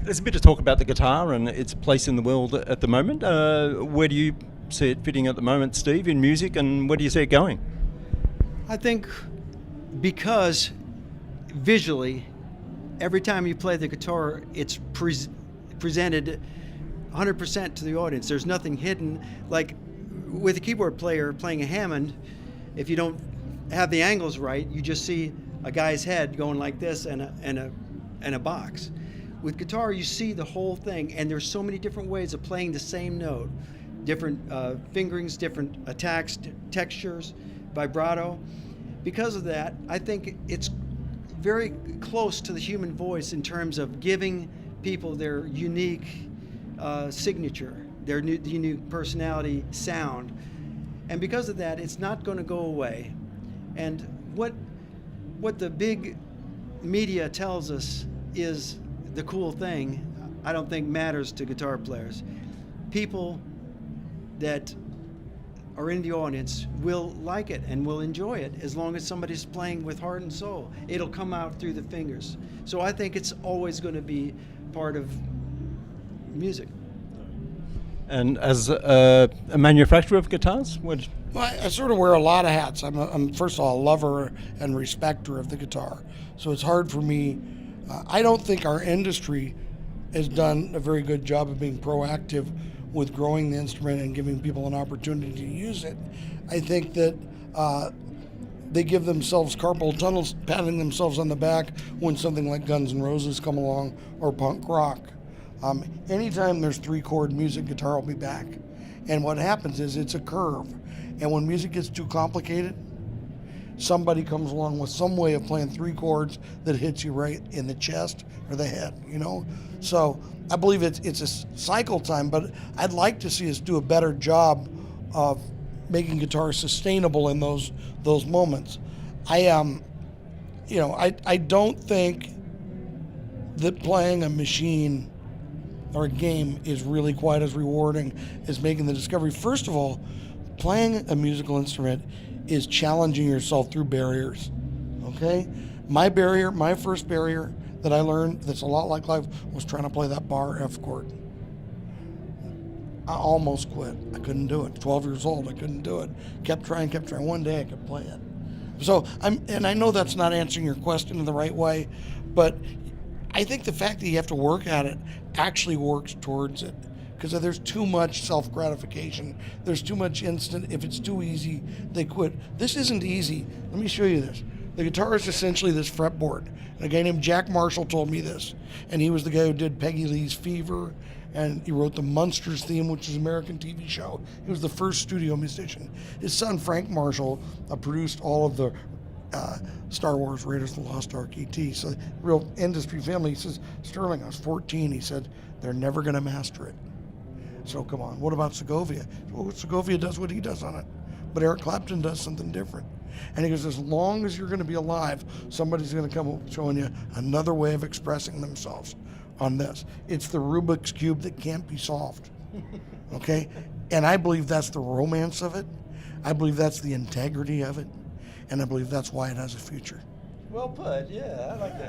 There's a bit of talk about the guitar and its place in the world at the moment. Where do you see it fitting at the moment, Steve, in music, and where do you see it going? I think because visually, every time you play the guitar, it's presented 100% to the audience. There's nothing hidden. Like with a keyboard player playing a Hammond, if you don't have the angles right, you just see a guy's head going like this and a box. With guitar, you see the whole thing, and there's so many different ways of playing the same note, different fingerings, different attacks, textures, vibrato. Because of that, I think it's very close to the human voice in terms of giving people their unique signature, their unique personality sound. And because of that, it's not going to go away. And what the big media tells us is the cool thing, I don't think matters to guitar players. People that are in the audience will like it and will enjoy it as long as somebody's playing with heart and soul. It'll come out through the fingers. So I think it's always going to be part of music. And as a manufacturer of guitars, Well, I sort of wear a lot of hats. I'm first of all a lover and respecter of the guitar. So it's hard for me. I don't think our industry has done a very good job of being proactive with growing the instrument and giving people an opportunity to use it. I think that they give themselves carpal tunnels, patting themselves on the back when something like Guns N' Roses come along or punk rock. Anytime there's 3-chord music, guitar will be back. And what happens is it's a curve. And when music gets too complicated, somebody comes along with some way of playing 3 chords that hits you right in the chest or the head, you know? So I believe it's a cycle time, but I'd like to see us do a better job of making guitar sustainable in those moments. I don't think that playing a machine or a game is really quite as rewarding as making the discovery. First of all, playing a musical instrument is challenging yourself through barriers, okay? My first barrier that I learned that's a lot like life was trying to play that bar F chord. I almost quit. I couldn't do it. 12 years old, I couldn't do it. Kept trying. One day I could play it. So I know that's not answering your question in the right way, but I think the fact that you have to work at it actually works towards it. Because there's too much self-gratification. There's too much instant. If it's too easy, they quit. This isn't easy. Let me show you this. The guitar is essentially this fretboard. And a guy named Jack Marshall told me this. And he was the guy who did Peggy Lee's Fever. And he wrote the Munsters theme, which is an American TV show. He was the first studio musician. His son, Frank Marshall, produced all of the Star Wars, Raiders of the Lost Ark, E.T. So real industry family. He says, Sterling, I was 14. He said, they're never going to master it. So come on, what about Segovia? Well, Segovia does what he does on it, but Eric Clapton does something different. And he goes, as long as you're going to be alive, somebody's going to come up showing you another way of expressing themselves on this. It's the Rubik's Cube that can't be solved, okay? And I believe that's the romance of it. I believe that's the integrity of it. And I believe that's why it has a future. well put, yeah, I like that.